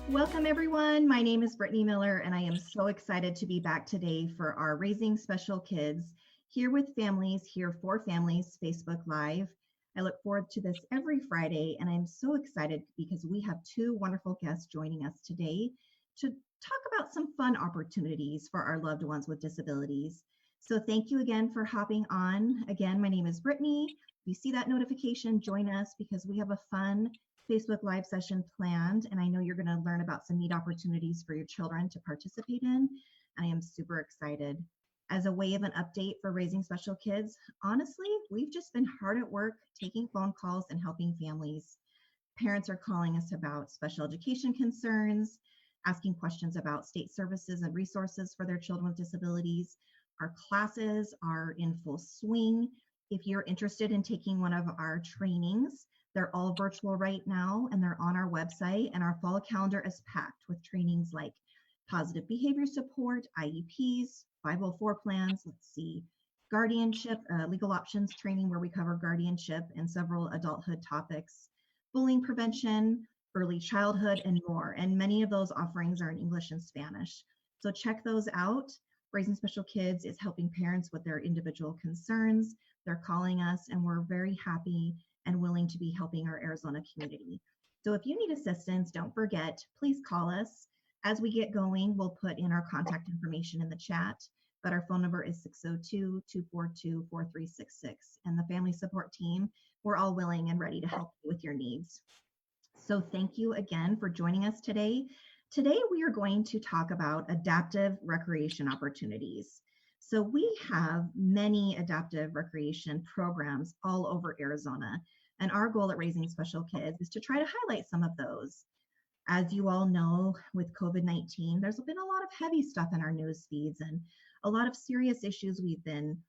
Welcome everyone. My name is Brittany Miller and I am so excited to be back today for our Raising Special Kids Here with Families, Here for Families Facebook Live. I look forward to this every Friday and I'm so excited because we have two wonderful guests joining us today to talk about some fun opportunities for our loved ones with disabilities. So thank you again for hopping on. Again, my name is Brittany. If you see that notification, join us because we have a fun Facebook Live session planned, and I know you're going to learn about some neat opportunities for your children to participate in. I am super excited. As a way of an update for Raising Special Kids, honestly, we've just been hard at work taking phone calls and helping families. Parents are calling us about special education concerns, asking questions about state services and resources for their children with disabilities. Our classes are in full swing. If you're interested in taking one of our trainings, they're all virtual right now and they're on our website, and our fall calendar is packed with trainings like positive behavior support, IEPs, 504 plans, guardianship, legal options training where we cover guardianship and several adulthood topics, bullying prevention, early childhood, and more. And many of those offerings are in English and Spanish. So check those out. Raising Special Kids is helping parents with their individual concerns. They're calling us and we're very happy and willing to be helping our Arizona community. So if you need assistance, don't forget, please call us. As we get going, we'll put in our contact information in the chat, but our phone number is 602-242-4366. And the family support team, we're all willing and ready to help you with your needs. So thank you again for joining us today. Today, we are going to talk about adaptive recreation opportunities. So we have many adaptive recreation programs all over Arizona, and our goal at Raising Special Kids is to try to highlight some of those. As you all know, with COVID-19, there's been a lot of heavy stuff in our news feeds and a lot of serious issues we've been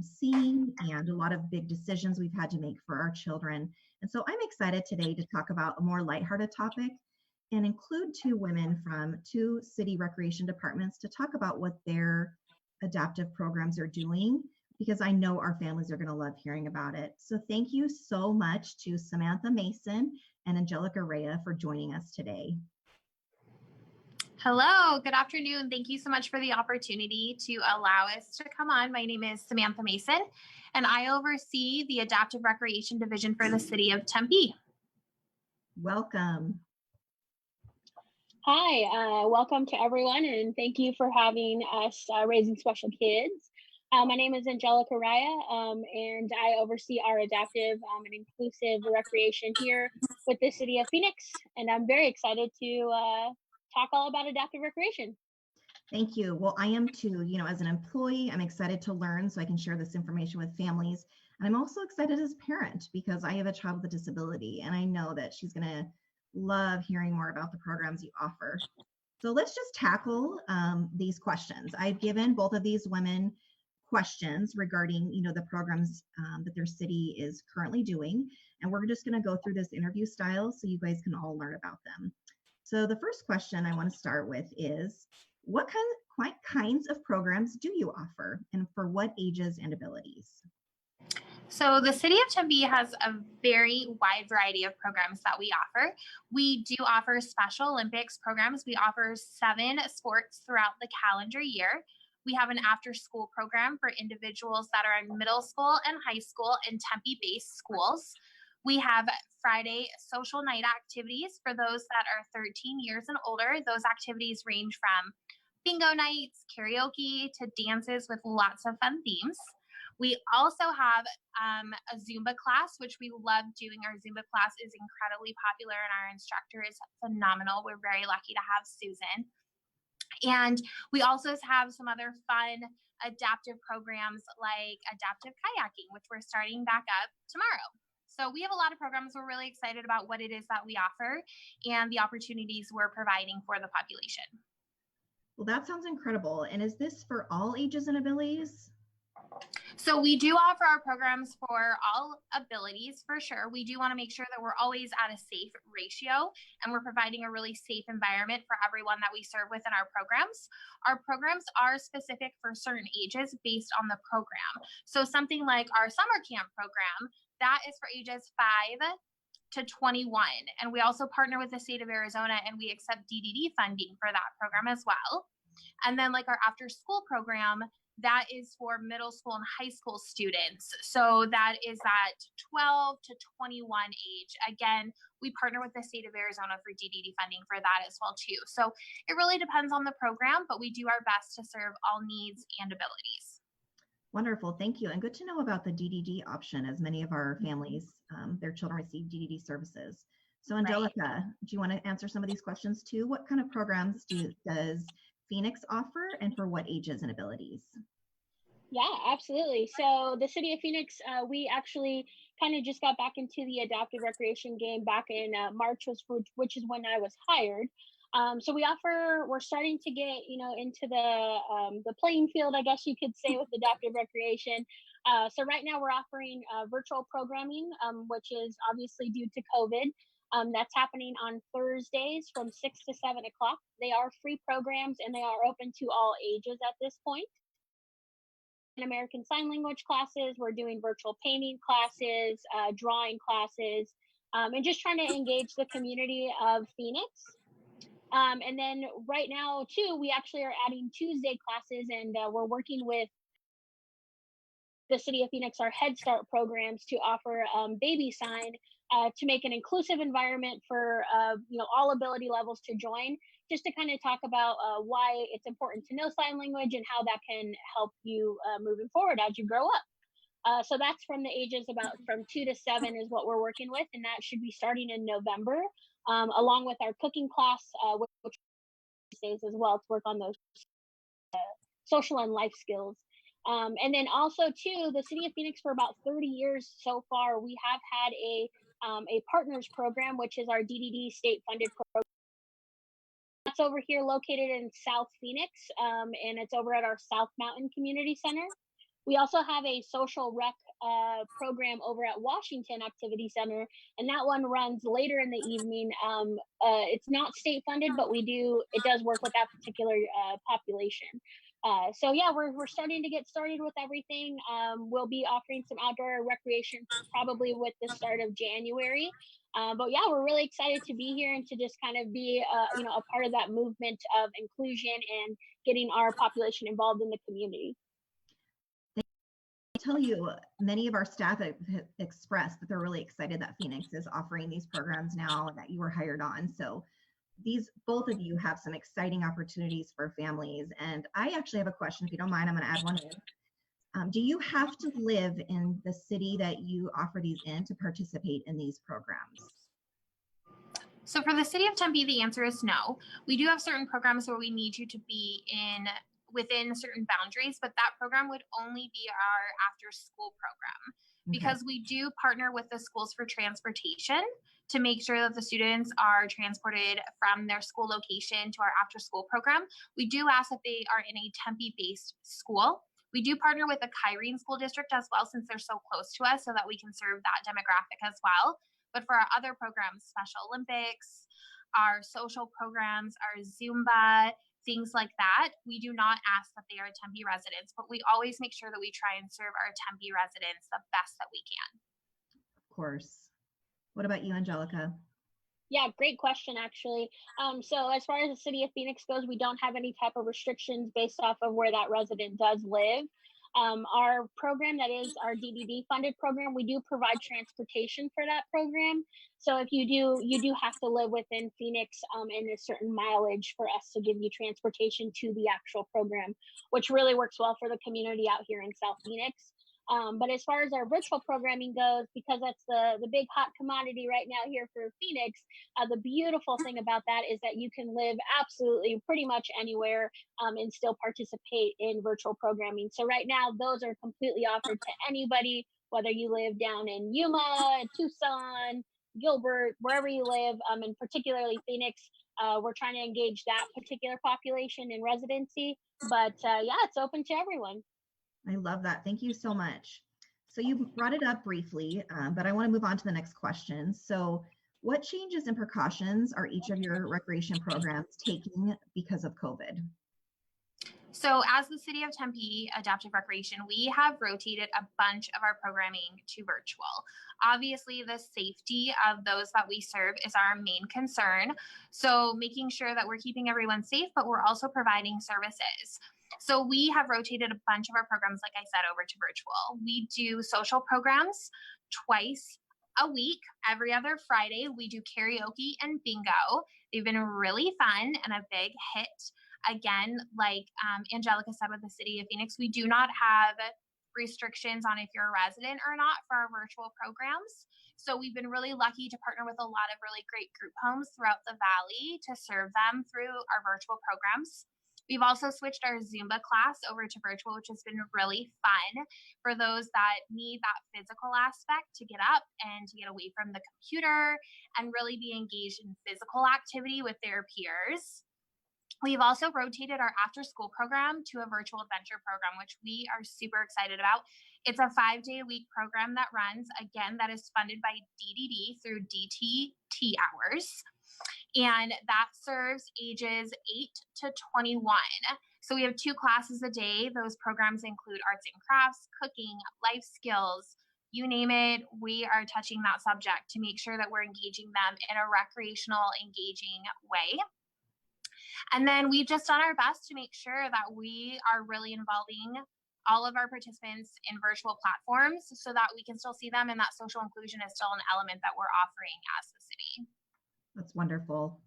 seeing and a lot of big decisions we've had to make for our children. And so I'm excited today to talk about a more lighthearted topic and include two women from two city recreation departments to talk about what their adaptive programs are doing, because I know our families are going to love hearing about it. So thank you so much to Samantha Mason and Angelica Rea for joining us today. Hello, good afternoon. Thank you so much for the opportunity to allow us to come on. My name is Samantha Mason, and I oversee the Adaptive Recreation Division for the City of Tempe. Welcome. Hi, welcome to everyone, and thank you for having us Raising Special Kids. My name is Angelica Raya, and I oversee our adaptive and inclusive recreation here with the City of Phoenix, and I'm very excited to talk all about adaptive recreation. Thank you. Well, I am too. You know, as an employee, I'm excited to learn so I can share this information with families. And I'm also excited as a parent because I have a child with a disability, and I know that she's going to love hearing more about the programs you offer. So let's just tackle these questions. I've given both of these women questions regarding, the programs that their city is currently doing. And we're just going to go through this interview style so you guys can all learn about them. So the first question I want to start with is, what kinds of programs do you offer and for what ages and abilities? So the City of Tempe has a very wide variety of programs that we offer. We do offer Special Olympics programs. We offer 7 sports throughout the calendar year. We have an after-school program for individuals that are in middle school and high school in Tempe-based schools. We have Friday social night activities for those that are 13 years and older. Those activities range from bingo nights, karaoke, to dances with lots of fun themes. We also have a Zumba class, which we love doing. Our Zumba class is incredibly popular and our instructor is phenomenal. We're very lucky to have Susan. And we also have some other fun adaptive programs like adaptive kayaking, which we're starting back up tomorrow. So we have a lot of programs. We're really excited about what it is that we offer and the opportunities we're providing for the population. Well, that sounds incredible. And is this for all ages and abilities? So we do offer our programs for all abilities for sure. We do want to make sure that we're always at a safe ratio and we're providing a really safe environment for everyone that we serve within our programs. Our programs are specific for certain ages based on the program. So something like our summer camp program, that is for ages 5 to 21. And we also partner with the state of Arizona, and we accept DDD funding for that program as well. And then like our after school program, that is for middle school and high school students. So that is at 12 to 21 age. Again, we partner with the state of Arizona for DDD funding for that as well too. So it really depends on the program, but we do our best to serve all needs and abilities. Wonderful, thank you. And good to know about the DDD option, as many of our families, their children receive DDD services. So Angelica, do you want to answer some of these questions too? What kind of programs does Phoenix offer, and for what ages and abilities? Yeah, absolutely. So the city of Phoenix, we actually kind of just got back into the adaptive recreation game back in March, which is when I was hired. So we're starting to get, into the playing field, I guess you could say, with adaptive recreation. So right now we're offering virtual programming, which is obviously due to COVID. That's happening on Thursdays from 6 to 7 o'clock. They are free programs, and they are open to all ages at this point. In American Sign Language classes, we're doing virtual painting classes, drawing classes, and just trying to engage the community of Phoenix. And then right now, too, we actually are adding Tuesday classes, and we're working with the city of Phoenix, our Head Start programs, to offer baby sign to make an inclusive environment for all ability levels to join, just to kind of talk about why it's important to know sign language and how that can help you moving forward as you grow up. So that's from the ages from 2 to 7 is what we're working with, and that should be starting in November, along with our cooking class, which days as well, to work on those social and life skills. And then also too, the city of Phoenix, for about 30 years so far, we have had a partners program, which is our DDD state funded program. That's over here located in South Phoenix, and it's over at our South Mountain Community Center. We also have a social rec program over at Washington Activity Center, and that one runs later in the evening. It's not state funded, but it does work with that particular population. So yeah, we're starting to get started with everything. We'll be offering some outdoor recreation probably with the start of January. But yeah, we're really excited to be here and to just kind of be a part of that movement of inclusion and getting our population involved in the community. I tell you, many of our staff have expressed that they're really excited that Phoenix is offering these programs now and that you were hired on. So both of you have some exciting opportunities for families. And I actually have a question. If you don't mind, I'm going to add one in. Do you have to live in the city that you offer these in to participate in these programs? So for the city of Tempe, the answer is no. We do have certain programs where we need you to be within certain boundaries, but that program would only be our after school program, because we do partner with the schools for transportation to make sure that the students are transported from their school location to our after school program. We do ask that they are in a Tempe based school. We do partner with the Kyrene School District as well, since they're so close to us, so that we can serve that demographic as well. But for our other programs, Special Olympics, our social programs, our Zumba, things like that, we do not ask that they are Tempe residents, but we always make sure that we try and serve our Tempe residents the best that we can. Of course. What about you, Angelica? Yeah, great question, actually. So as far as the city of Phoenix goes, we don't have any type of restrictions based off of where that resident does live. Our program, that is our DDD funded program, we do provide transportation for that program. So if you do have to live within Phoenix and a certain mileage for us to give you transportation to the actual program, which really works well for the community out here in South Phoenix. But as far as our virtual programming goes, because that's the big hot commodity right now here for Phoenix, the beautiful thing about that is that you can live absolutely pretty much anywhere and still participate in virtual programming. So right now, those are completely offered to anybody, whether you live down in Yuma, Tucson, Gilbert, wherever you live, and particularly Phoenix. We're trying to engage that particular population in residency. But yeah, it's open to everyone. I love that. Thank you so much. So you brought it up briefly, but I want to move on to the next question. So what changes and precautions are each of your recreation programs taking because of COVID? So as the City of Tempe Adaptive Recreation, we have rotated a bunch of our programming to virtual. Obviously, the safety of those that we serve is our main concern. So making sure that we're keeping everyone safe, but we're also providing services. So we have rotated a bunch of our programs, like I said, over to virtual. We do social programs twice a week. Every other Friday, we do karaoke and bingo. They've been really fun and a big hit. Again, like Angelica said with the City of Phoenix, we do not have restrictions on if you're a resident or not for our virtual programs. So we've been really lucky to partner with a lot of really great group homes throughout the valley to serve them through our virtual programs. We've also switched our Zumba class over to virtual, which has been really fun for those that need that physical aspect to get up and to get away from the computer and really be engaged in physical activity with their peers. We've also rotated our after school program to a virtual adventure program, which we are super excited about. It's a 5-day-a-week program that runs, again, that is funded by DDD through DTT hours. And that serves ages 8 to 21. So we have 2 classes a day. Those programs include arts and crafts, cooking, life skills, you name it, we are touching that subject to make sure that we're engaging them in a recreational, engaging way. And then we've just done our best to make sure that we are really involving all of our participants in virtual platforms so that we can still see them and that social inclusion is still an element that we're offering as the city. That's wonderful.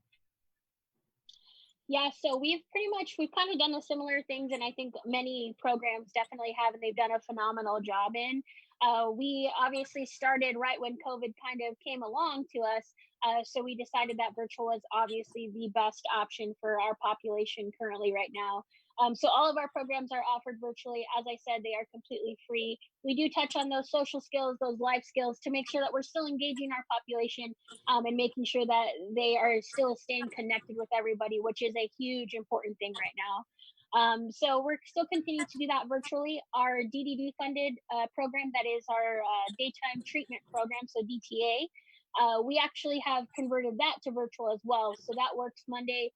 Yeah, so we've kind of done the similar things, and I think many programs definitely have, and they've done a phenomenal job in. We obviously started right when COVID kind of came along to us, so we decided that virtual is obviously the best option for our population currently right now. So all of our programs are offered virtually. As I said, they are completely free. We do touch on those social skills, those life skills to make sure that we're still engaging our population and making sure that they are still staying connected with everybody, which is a huge important thing right now. So we're still continuing to do that virtually. Our DDD funded program, that is our daytime treatment program, so DTA, we actually have converted that to virtual as well. So that works Monday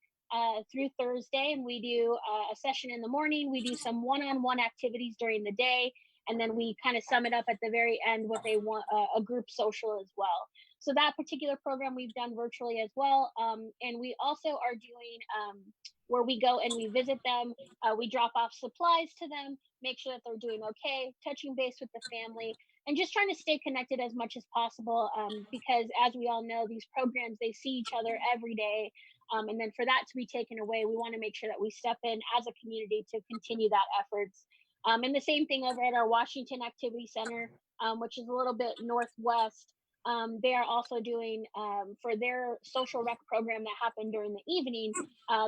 through Thursday, and we do a session in the morning. We do some one-on-one activities during the day, and then we kind of sum it up at the very end with a group social as well. So that particular program we've done virtually as well. And we also are doing where we go and we visit them. We drop off supplies to them, make sure that they're doing okay, touching base with the family, and just trying to stay connected as much as possible because as we all know, these programs, they see each other every day. And then for that to be taken away, we want to make sure that we step in as a community to continue that efforts. And the same thing over at our Washington Activity Center, which is a little bit northwest. They are also doing for their social rec program that happened during the evening.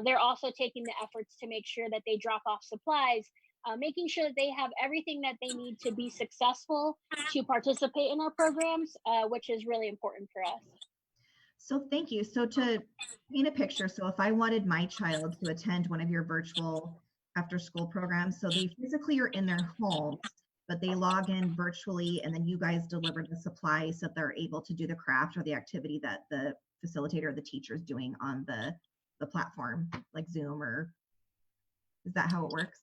They're also taking the efforts to make sure that they drop off supplies, making sure that they have everything that they need to be successful to participate in our programs, which is really important for us. So thank you. So to paint a picture, so if I wanted my child to attend one of your virtual after school programs, so they physically are in their homes, but they log in virtually and then you guys deliver the supplies so that they're able to do the craft or the activity that the facilitator or the teacher is doing on the platform, like Zoom, or is that how it works?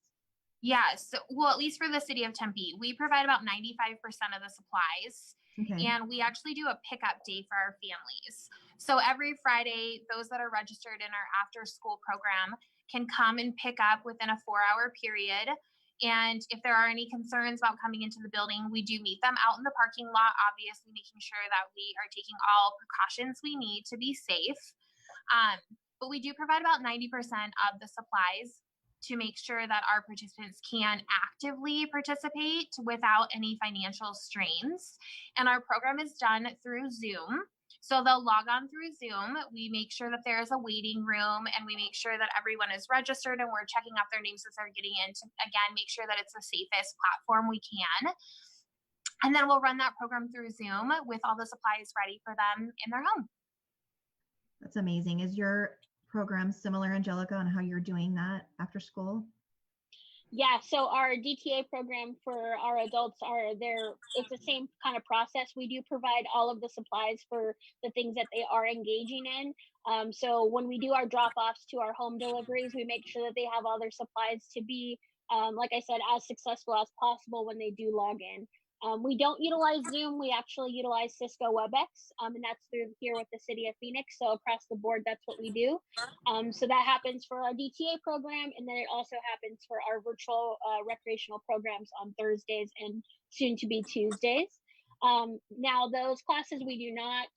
Yes. Well, at least for the City of Tempe, we provide about 95% of the supplies. Okay. And we actually do a pickup day for our families. So every Friday, those that are registered in our after school program can come and pick up within a 4-hour period. And if there are any concerns about coming into the building, we do meet them out in the parking lot, obviously making sure that we are taking all precautions we need to be safe. But we do provide about 90% of the supplies to make sure that our participants can actively participate without any financial strains. And our program is done through Zoom. So they'll log on through Zoom. We make sure that there is a waiting room and we make sure that everyone is registered and we're checking off their names as they're getting in to, again, make sure that it's the safest platform we can. And then we'll run that program through Zoom with all the supplies ready for them in their home. That's amazing. Is your program similar, Angelica, on how you're doing that after school? Yeah, so our DTA program for our adults are there. It's the same kind of process. We do provide all of the supplies for the things that they are engaging in. So when we do our drop offs to our home deliveries, we make sure that they have all their supplies to be, like I said, as successful as possible when they do log in. We don't utilize Zoom. We actually utilize Cisco WebEx, and that's through here with the city of Phoenix. So across the board, that's what we do. So that happens for our DTA program, and then it also happens for our virtual recreational programs on Thursdays and soon to be Tuesdays. Now, those classes we do not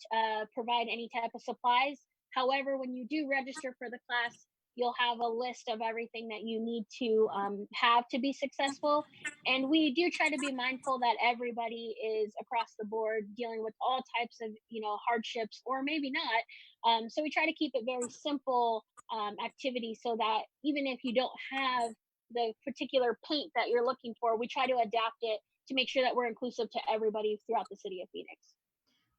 provide any type of supplies. However, when you do register for the class, you'll have a list of everything that you need to have to be successful. And we do try to be mindful that everybody is across the board dealing with all types of, hardships, or maybe not. So we try to keep it very simple activity so that even if you don't have the particular paint that you're looking for, we try to adapt it to make sure that we're inclusive to everybody throughout the city of Phoenix.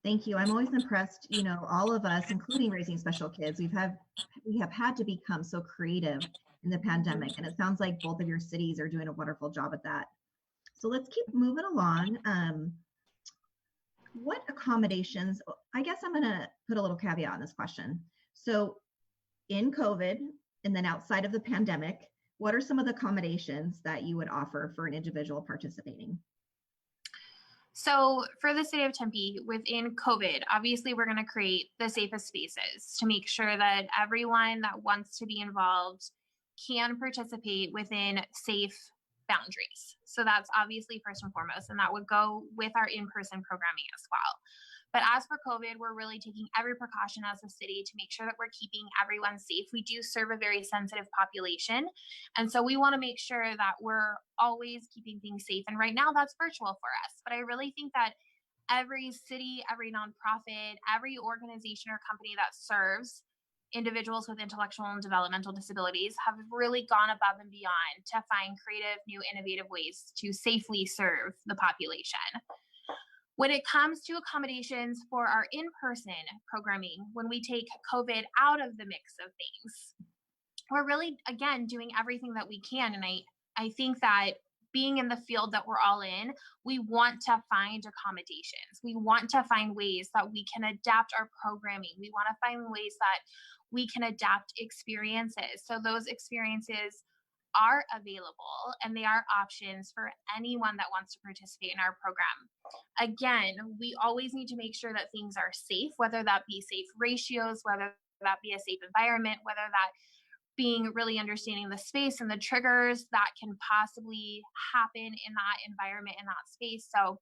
Thank you. I'm always impressed, all of us, including raising special kids, we have had to become so creative in the pandemic. And it sounds like both of your cities are doing a wonderful job at that. So let's keep moving along. What accommodations, I guess I'm going to put a little caveat on this question. So in COVID and then outside of the pandemic, what are some of the accommodations that you would offer for an individual participating? So for the city of Tempe, within COVID, obviously we're going to create the safest spaces to make sure that everyone that wants to be involved can participate within safe boundaries. So that's obviously first and foremost, and that would go with our in-person programming as well. But as for COVID, we're really taking every precaution as a city to make sure that we're keeping everyone safe. We do serve a very sensitive population. And so we want to make sure that we're always keeping things safe. And right now that's virtual for us. But I really think that every city, every nonprofit, every organization or company that serves individuals with intellectual and developmental disabilities have really gone above and beyond to find creative, new, innovative ways to safely serve the population. When it comes to accommodations for our in-person programming, when we take COVID out of the mix of things, we're really, again, doing everything that we can. And I think that being in the field that we're all in, we want to find accommodations. We want to find ways that we can adapt our programming. We want to find ways that we can adapt experiences. So those experiences are available and they are options for anyone that wants to participate in our program. Again, we always need to make sure that things are safe, whether that be safe ratios, whether that be a safe environment, whether that being really understanding the space and the triggers that can possibly happen in that environment, in that space. So,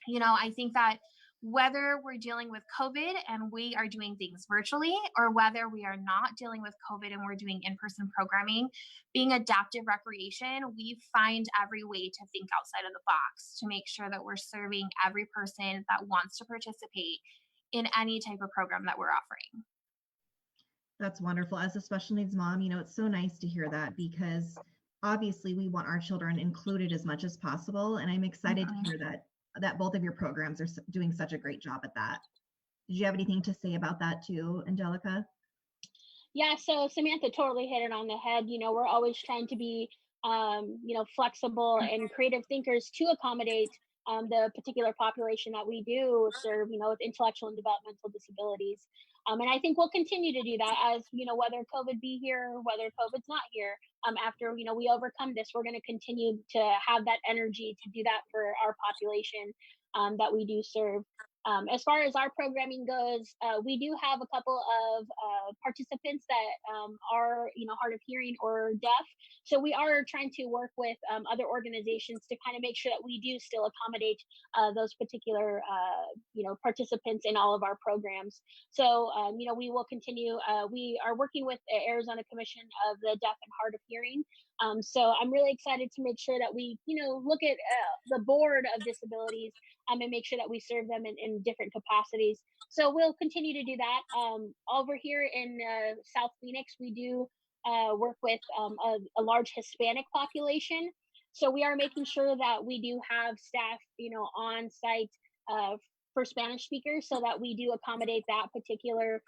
I think that whether we're dealing with COVID and we are doing things virtually, or whether we are not dealing with COVID and we're doing in-person programming, being adaptive recreation, we find every way to think outside of the box to make sure that we're serving every person that wants to participate in any type of program that we're offering. That's wonderful. As a special needs mom, it's so nice to hear that, because obviously we want our children included as much as possible. And I'm excited to hear that both of your programs are doing such a great job at that. Did you have anything to say about that too, Angelica? Yeah, so Samantha totally hit it on the head. We're always trying to be, flexible and creative thinkers to accommodate the particular population that we do serve, with intellectual and developmental disabilities. And I think we'll continue to do that as, whether COVID be here, whether COVID's not here. After, we overcome this, we're going to continue to have that energy to do that for our population that we do serve. As far as our programming goes, we do have a couple of participants that are, hard of hearing or deaf. So we are trying to work with other organizations to kind of make sure that we do still accommodate those particular, participants in all of our programs. So, we will continue. We are working with the Arizona Commission of the Deaf and Hard of Hearing. So I'm really excited to make sure that we, look at the board of disabilities and make sure that we serve them in different capacities. So we'll continue to do that. Over here in South Phoenix, we do work with a large Hispanic population. So we are making sure that we do have staff, on site for Spanish speakers, so that we do accommodate that particular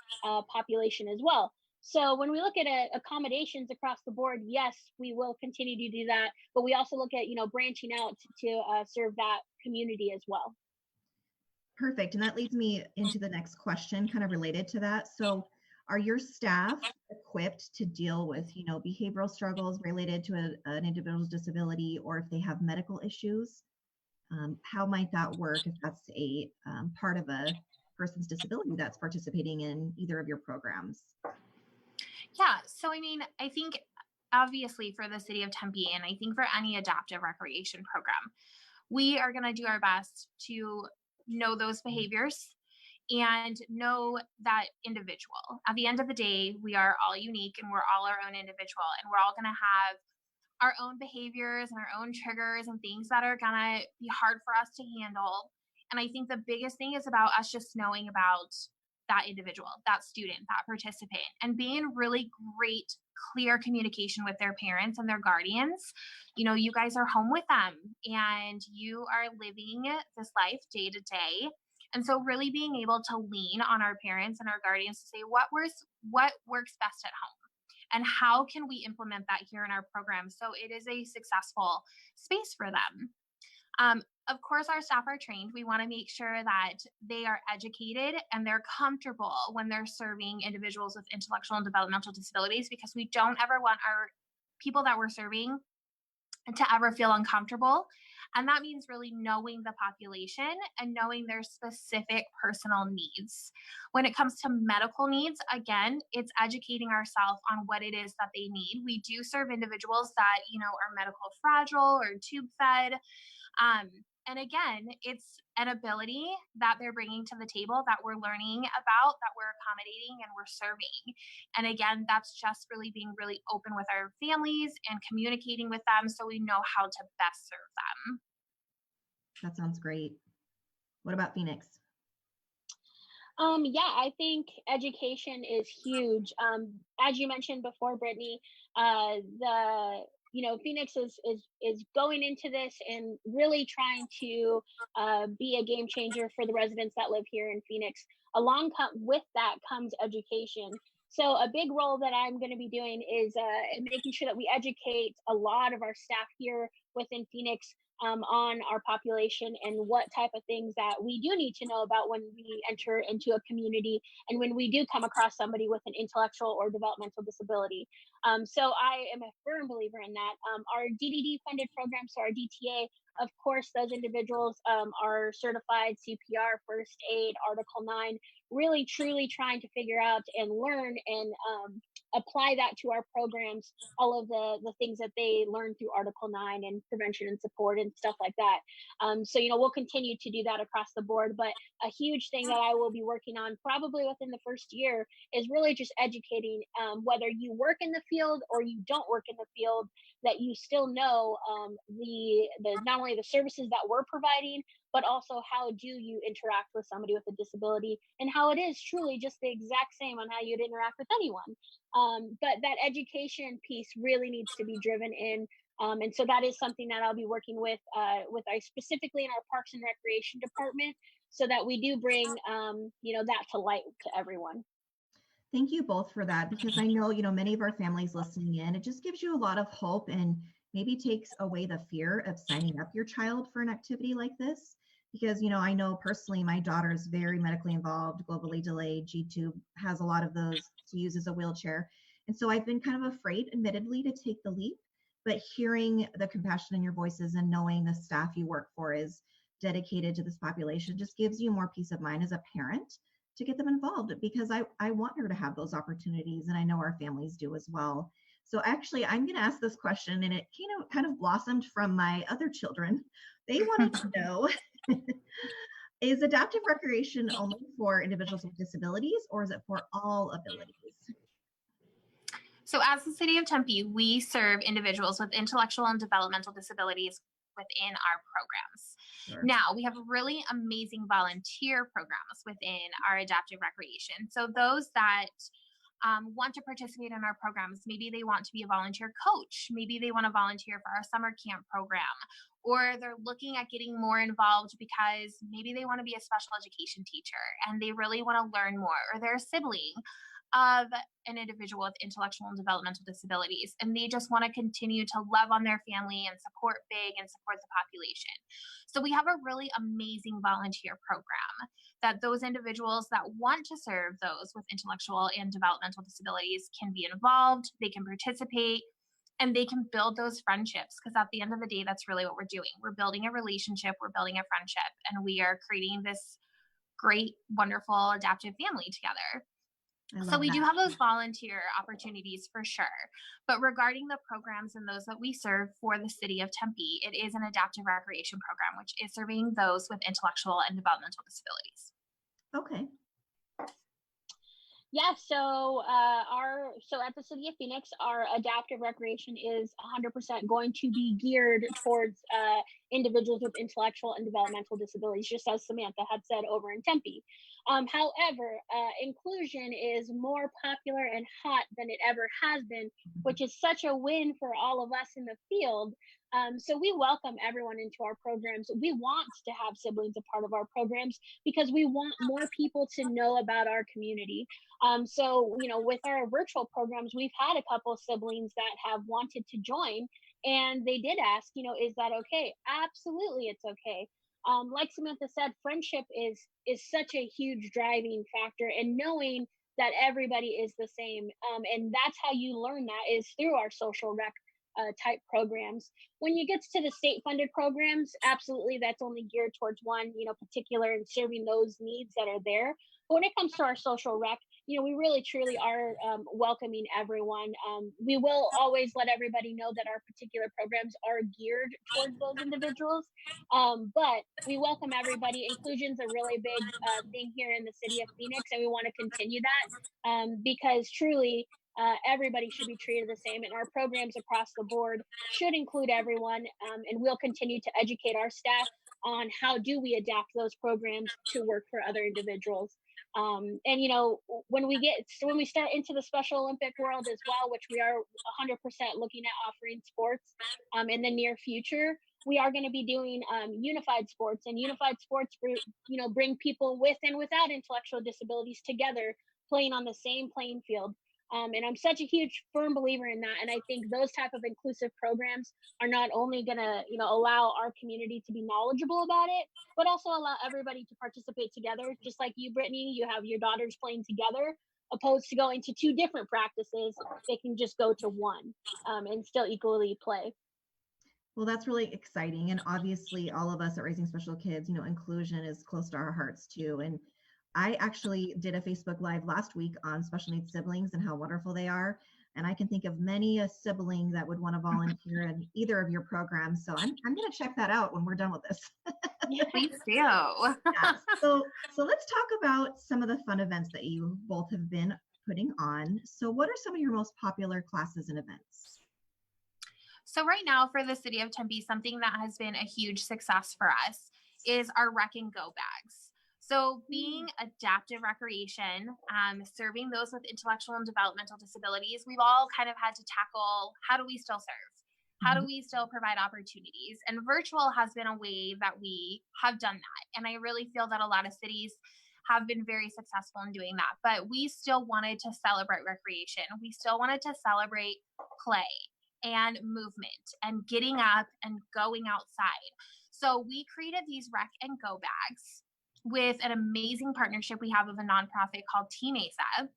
population as well. So when we look at accommodations across the board, yes, we will continue to do that, but we also look at, branching out to serve that community as well. Perfect. And that leads me into the next question, kind of related to that. So, are your staff equipped to deal with, behavioral struggles related to an individual's disability, or if they have medical issues? How might that work if that's a part of a person's disability that's participating in either of your programs? Yeah. So, I mean, I think obviously for the city of Tempe, and I think for any adaptive recreation program, we are going to do our best to know those behaviors and know that individual. At the end of the day, we are all unique and we're all our own individual, and we're all going to have our own behaviors and our own triggers and things that are going to be hard for us to handle. And I think the biggest thing is about us just knowing about that individual, that student, that participant, and being in really great, clear communication with their parents and their guardians. You guys are home with them and you are living this life day to day. And so really being able to lean on our parents and our guardians to say what works best at home and how can we implement that here in our program so it is a successful space for them. Of course, our staff are trained. We want to make sure that they are educated and they're comfortable when they're serving individuals with intellectual and developmental disabilities, because we don't ever want our people that we're serving to ever feel uncomfortable. And that means really knowing the population and knowing their specific personal needs. When it comes to medical needs, again, it's educating ourselves on what it is that they need. We do serve individuals that, are medical fragile or tube fed. And again, it's an ability that they're bringing to the table that we're learning about, that we're accommodating and we're serving. And again, that's just really being really open with our families and communicating with them so we know how to best serve them. That sounds great. What about Phoenix? Yeah, I think education is huge. As you mentioned before, Brittany, Phoenix is going into this and really trying to be a game changer for the residents that live here in Phoenix. With that comes education. So a big role that I'm going to be doing is making sure that we educate a lot of our staff here within Phoenix on our population and what type of things that we do need to know about when we enter into a community and when we do come across somebody with an intellectual or developmental disability. So I am a firm believer in that. Our DDD funded program, so our DTA, of course, those individuals are certified CPR, first aid, Article 9, really truly trying to figure out and learn and apply that to our programs, all of the things that they learn through Article 9 and prevention and support and stuff like that. So, we'll continue to do that across the board. But a huge thing that I will be working on probably within the first year is really just educating, whether you work in the field or you don't work in the field, that you still know the not only the services that we're providing, but also how do you interact with somebody with a disability, and how it is truly just the exact same on how you'd interact with anyone. But that education piece really needs to be driven in. And so that is something that I'll be working with specifically in our Parks and Recreation department, so that we do bring, that to light to everyone. Thank you both for that, because I know, many of our families listening in, it just gives you a lot of hope and maybe takes away the fear of signing up your child for an activity like this. Because, I know personally my daughter is very medically involved, globally delayed, G-tube, has a lot of those to use as a wheelchair. And so I've been kind of afraid, admittedly, to take the leap. But hearing the compassion in your voices and knowing the staff you work for is dedicated to this population just gives you more peace of mind as a parent to get them involved, because I want her to have those opportunities, and I know our families do as well. So actually, I'm going to ask this question, and it kind of blossomed from my other children. They wanted to know, is adaptive recreation only for individuals with disabilities, or is it for all abilities? So as the city of Tempe, we serve individuals with intellectual and developmental disabilities within our programs. Sure. Now, we have really amazing volunteer programs within our adaptive recreation. So those that want to participate in our programs, maybe they want to be a volunteer coach, maybe they want to volunteer for our summer camp program, or they're looking at getting more involved because maybe they want to be a special education teacher and they really want to learn more, or they're a sibling. of an individual with intellectual and developmental disabilities, and they just want to continue to love on their family and support big and support the population. So we have a really amazing volunteer program that those individuals that want to serve those with intellectual and developmental disabilities can be involved, they can participate, and they can build those friendships, because at the end of the day, that's really what we're doing. We're building a relationship, we're building a friendship, and we are creating this great, wonderful, adaptive family together. So we do have those volunteer opportunities for sure. But regarding the programs and those that we serve for the city of Tempe, it is an adaptive recreation program, which is serving those with intellectual and developmental disabilities. Okay. Yeah, so at the City of Phoenix, our adaptive recreation is 100% going to be geared towards individuals with intellectual and developmental disabilities, just as Samantha had said over in Tempe. However, inclusion is more popular and hot than it ever has been, which is such a win for all of us in the field. So we welcome everyone into our programs. We want to have siblings a part of our programs because we want more people to know about our community. So, with our virtual programs, we've had a couple siblings that have wanted to join, and they did ask, is that okay? Absolutely, it's okay. Like Samantha said, friendship is such a huge driving factor, and knowing that everybody is the same. And that's how you learn that, is through our social rec type programs. When you get to the state funded programs, absolutely, that's only geared towards one, particular, and serving those needs that are there. But when it comes to our social rec, we really truly are welcoming everyone. We will always let everybody know that our particular programs are geared towards those individuals, but we welcome everybody. Inclusion is a really big thing here in the city of Phoenix, and we want to continue that because truly everybody should be treated the same, and our programs across the board should include everyone, and we'll continue to educate our staff on how do we adapt those programs to work for other individuals. And when we start into the Special Olympic world as well, which we are 100% looking at offering sports in the near future, we are going to be doing unified sports, and unified sports bring people with and without intellectual disabilities together, playing on the same playing field. And I'm such a huge firm believer in that. And I think those type of inclusive programs are not only going to, allow our community to be knowledgeable about it, but also allow everybody to participate together. Just like you, Brittany, you have your daughters playing together, opposed to going to two different practices. They can just go to one and still equally play. Well, that's really exciting. And obviously all of us at Raising Special Kids, inclusion is close to our hearts too. And I actually did a Facebook Live last week on special needs siblings and how wonderful they are. And I can think of many a sibling that would want to volunteer in either of your programs. So I'm going to check that out when we're done with this. Please do. Yeah. So let's talk about some of the fun events that you both have been putting on. So what are some of your most popular classes and events? So right now for the city of Tempe, something that has been a huge success for us is our Rec and Go bags. So being adaptive recreation, serving those with intellectual and developmental disabilities, we've all kind of had to tackle, how do we still serve? How do we still provide opportunities? And virtual has been a way that we have done that. And I really feel that a lot of cities have been very successful in doing that. But we still wanted to celebrate recreation. We still wanted to celebrate play and movement and getting up and going outside. So we created these Rec and Go bags with an amazing partnership we have with a nonprofit called Team ASA.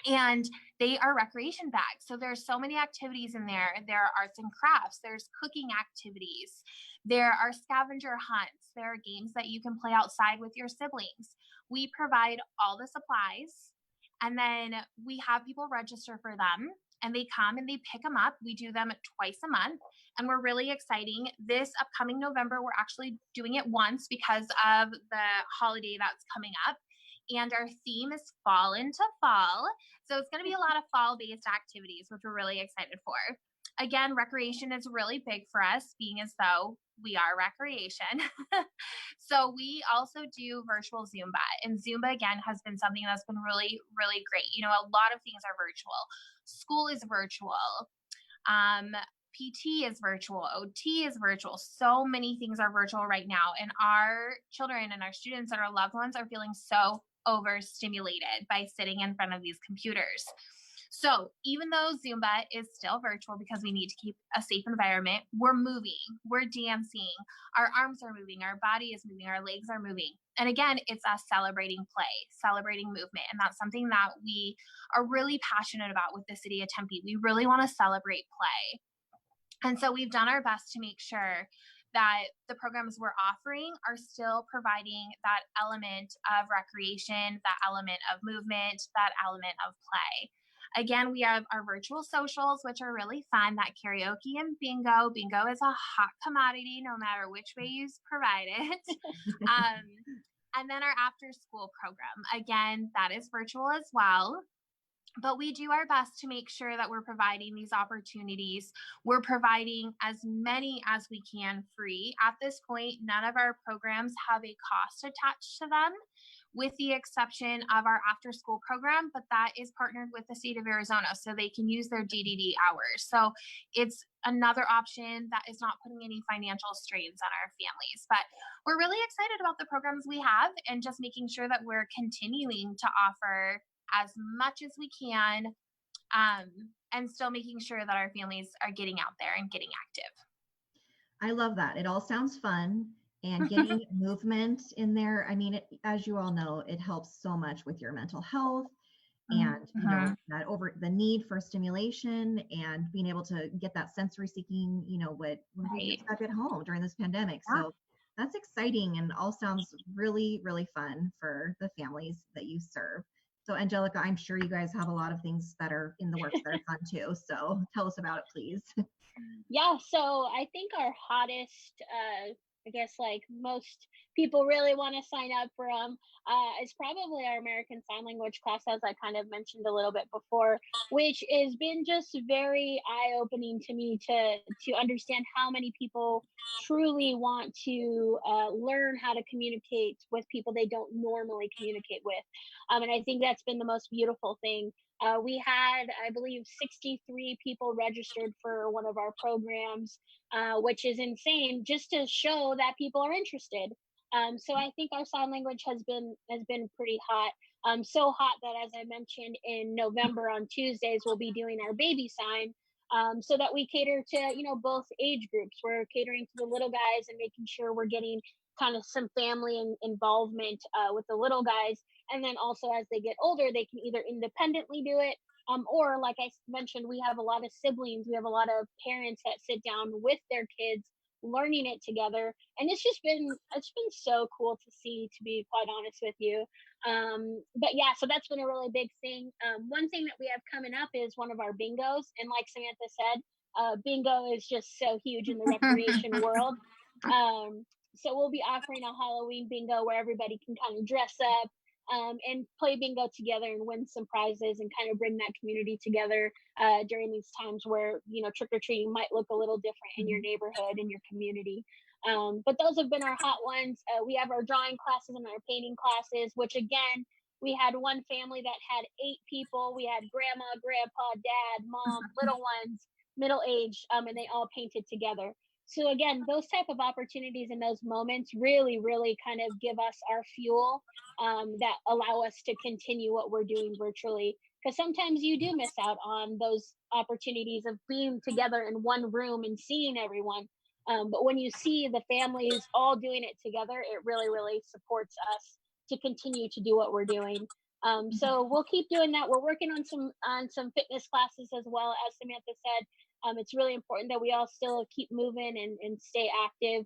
And they are recreation bags. So there's so many activities in there. There are arts and crafts, there's cooking activities, there are scavenger hunts, there are games that you can play outside with your siblings. We provide all the supplies, and then we have people register for them, and they come and they pick them up. We do them twice a month, and we're really exciting. This upcoming November, we're actually doing it once because of the holiday that's coming up. And our theme is fall into fall. So it's going to be a lot of fall-based activities, which we're really excited for. Again, recreation is really big for us, being as though we are recreation. So we also do virtual Zumba. And Zumba, again, has been something that's been really, really great. A lot of things are virtual. School is virtual. PT is virtual, OT is virtual. So many things are virtual right now. And our children and our students and our loved ones are feeling so overstimulated by sitting in front of these computers. So even though Zumba is still virtual because we need to keep a safe environment, we're moving, we're dancing, our arms are moving, our body is moving, our legs are moving. And again, it's us celebrating play, celebrating movement. And that's something that we are really passionate about with the city of Tempe. We really want to celebrate play. And so we've done our best to make sure that the programs we're offering are still providing that element of recreation, that element of movement, that element of play. Again, we have our virtual socials, which are really fun, that karaoke and bingo. Bingo is a hot commodity, no matter which way you provide it. And then our after school program. Again, that is virtual as well. But we do our best to make sure that we're providing these opportunities. We're providing as many as we can free. At this point, none of our programs have a cost attached to them, with the exception of our after school program, but that is partnered with the state of Arizona, so they can use their DDD hours. So it's another option that is not putting any financial strains on our families. But we're really excited about the programs we have and just making sure that we're continuing to offer as much as we can, and still making sure that our families are getting out there and getting active. I love that. It all sounds fun, and getting movement in there. I mean, as you all know, it helps so much with your mental health and, you know, that over the need for stimulation and being able to get that sensory seeking, you know, when we get stuck at home during this pandemic. Yeah. So that's exciting and all sounds really, really fun for the families that you serve. So Angelica, I'm sure you guys have a lot of things that are in the works that are fun too. So tell us about it, please. Yeah, so I think our hottest, I guess like most people really want to sign up for is probably our American Sign Language class, as I kind of mentioned a little bit before, which has been just very eye-opening to me to understand how many people truly want to learn how to communicate with people they don't normally communicate with. And I think that's been the most beautiful thing. We had, I believe, 63 people registered for one of our programs, which is insane, just to show that people are interested. So I think our sign language has been pretty hot. So hot that, as I mentioned, in November on Tuesdays we'll be doing our baby sign, so that we cater to both age groups. We're catering to the little guys and making sure we're getting kind of some family involvement with the little guys. And then also as they get older, they can either independently do it, or like I mentioned, we have a lot of siblings. We have a lot of parents that sit down with their kids learning it together. And it's been so cool to see, to be quite honest with you. But yeah, so that's been a really big thing. One thing that we have coming up is one of our bingos. And like Samantha said, bingo is just so huge in the recreation world. So we'll be offering a Halloween bingo where everybody can kind of dress up and play bingo together and win some prizes and kind of bring that community together during these times where, trick-or-treating might look a little different in your neighborhood and your community. But those have been our hot ones. We have our drawing classes and our painting classes, which again, we had one family that had 8 people. We had grandma, grandpa, dad, mom, little ones, middle-aged, and they all painted together. So again, those type of opportunities and those moments really, really kind of give us our fuel that allow us to continue what we're doing virtually. Because sometimes you do miss out on those opportunities of being together in one room and seeing everyone. But when you see the families all doing it together, it really, really supports us to continue to do what we're doing. So we'll keep doing that. We're working on some fitness classes as well, as Samantha said. It's really important that we all still keep moving and stay active.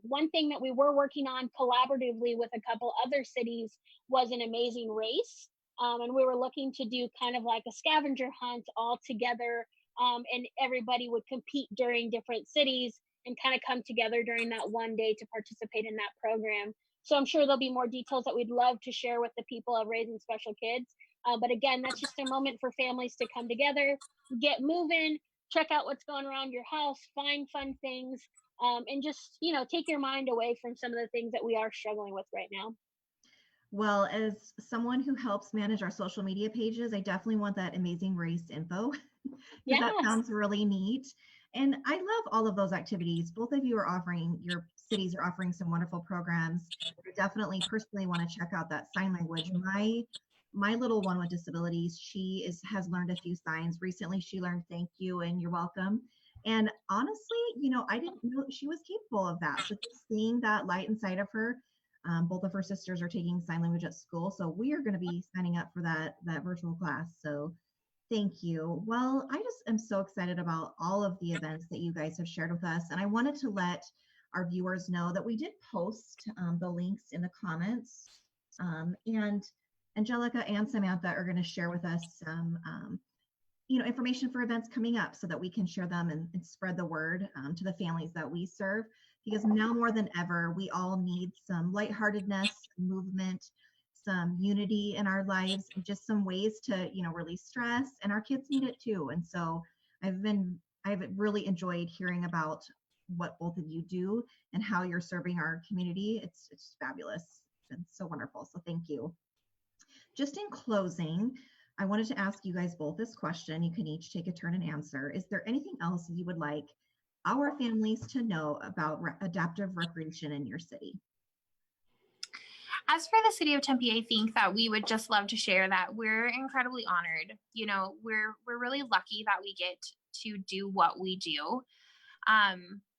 One thing that we were working on collaboratively with a couple other cities was an amazing race. And we were looking to do kind of like a scavenger hunt all together. And everybody would compete during different cities and kind of come together during that one day to participate in that program. So I'm sure there'll be more details that we'd love to share with the people of Raising Special Kids. But again, that's just a moment for families to come together, get moving, check out what's going around your house, find fun things, and just, take your mind away from some of the things that we are struggling with right now. Well, as someone who helps manage our social media pages, I definitely want that amazing race info. Yeah. That sounds really neat. And I love all of those activities. Both of you are offering your cities are offering some wonderful programs. I definitely personally want to check out that sign language. My little one with disabilities, has learned a few signs. Recently, she learned thank you and you're welcome. And honestly, I didn't know she was capable of that. So just seeing that light inside of her, both of her sisters are taking sign language at school, so we are going to be signing up for that virtual class. So thank you. Well, I just am so excited about all of the events that you guys have shared with us, and I wanted to let our viewers know that we did post the links in the comments, and Angelica and Samantha are going to share with us some information for events coming up so that we can share them and spread the word to the families that we serve, because now more than ever, we all need some lightheartedness, movement, some unity in our lives, and just some ways to, release stress. And our kids need it too. And so I've really enjoyed hearing about what both of you do and how you're serving our community. It's fabulous. It's been so wonderful. So thank you. Just in closing, I wanted to ask you guys both this question. You can each take a turn and answer. Is there anything else you would like our families to know about adaptive recreation in your city? As for the city of Tempe, I think that we would just love to share that we're incredibly honored. We're really lucky that we get to do what we do.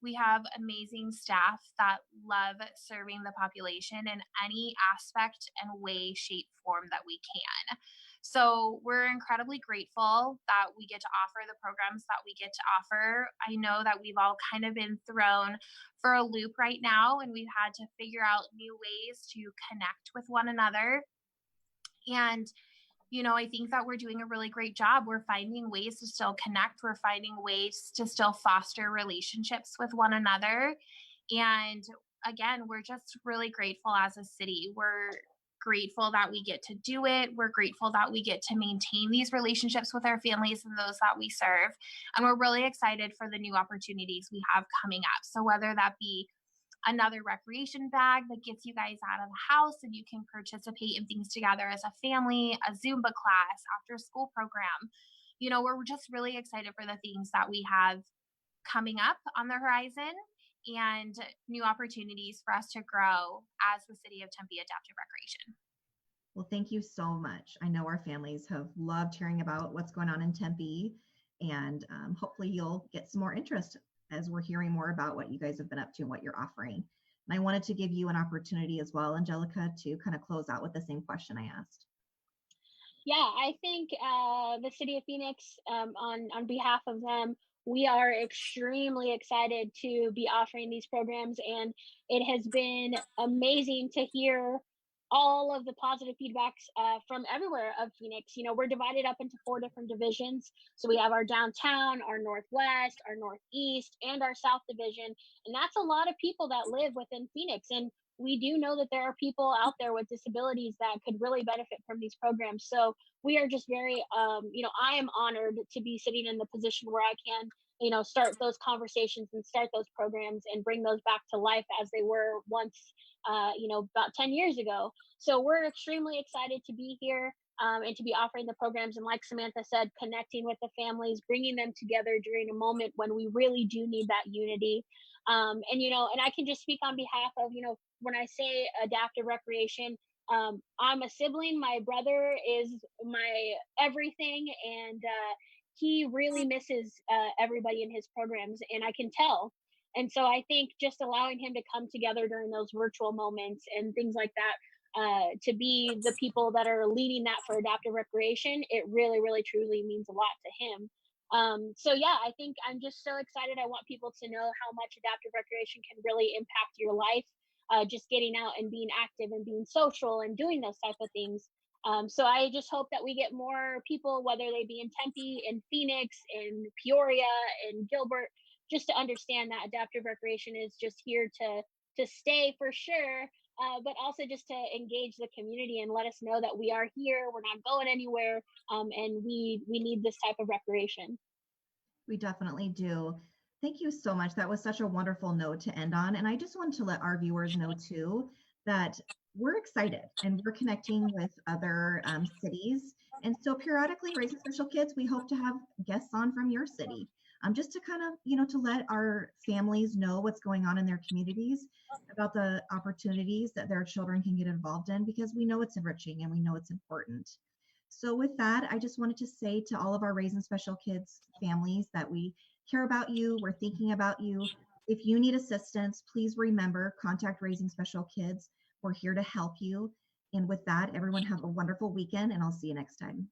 We have amazing staff that love serving the population in any aspect and way, shape, form that we can. So we're incredibly grateful that we get to offer the programs that we get to offer. I know that we've all kind of been thrown for a loop right now, and we've had to figure out new ways to connect with one another. And I think that we're doing a really great job. We're finding ways to still connect. We're finding ways to still foster relationships with one another. And again, we're just really grateful as a city. We're grateful that we get to do it. We're grateful that we get to maintain these relationships with our families and those that we serve. And we're really excited for the new opportunities we have coming up. So whether that be another recreation bag that gets you guys out of the house and you can participate in things together as a family, a Zumba class, after school program. We're just really excited for the things that we have coming up on the horizon and new opportunities for us to grow as the City of Tempe Adaptive Recreation. Well, thank you so much. I know our families have loved hearing about what's going on in Tempe, and hopefully you'll get some more interest as we're hearing more about what you guys have been up to and what you're offering. And I wanted to give you an opportunity as well, Angelica, to kind of close out with the same question I asked. Yeah, I think the City of Phoenix, on behalf of them, we are extremely excited to be offering these programs, and it has been amazing to hear all of the positive feedbacks from everywhere of Phoenix. We're divided up into 4 different divisions. So we have our downtown, our northwest, our northeast, and our south division. And that's a lot of people that live within Phoenix. And we do know that there are people out there with disabilities that could really benefit from these programs. So we are just very, I am honored to be sitting in the position where I can, start those conversations and start those programs and bring those back to life as they were once, about 10 years ago. So we're extremely excited to be here and to be offering the programs. And like Samantha said, connecting with the families, bringing them together during a moment when we really do need that unity. And I can just speak on behalf of, when I say adaptive recreation, I'm a sibling. My brother is my everything, and he really misses everybody in his programs, and I can tell. And so I think just allowing him to come together during those virtual moments and things like that, to be the people that are leading that for adaptive recreation, it really, really, truly means a lot to him. So yeah, I think I'm just so excited. I want people to know how much adaptive recreation can really impact your life. Just getting out and being active and being social and doing those type of things. So I just hope that we get more people, whether they be in Tempe, in Phoenix, in Peoria, in Gilbert, just to understand that adaptive recreation is just here to stay for sure, but also just to engage the community and let us know that we are here, we're not going anywhere, and we need this type of recreation. We definitely do. Thank you so much. That was such a wonderful note to end on. And I just want to let our viewers know too that we're excited and we're connecting with other cities. And so periodically, Raising Special Kids, we hope to have guests on from your city. just to kind of, to let our families know what's going on in their communities about the opportunities that their children can get involved in, because we know it's enriching and we know it's important. So with that, I just wanted to say to all of our Raising Special Kids families that we care about you, we're thinking about you. If you need assistance, please remember, contact Raising Special Kids. We're here to help you. And with that, everyone have a wonderful weekend, and I'll see you next time.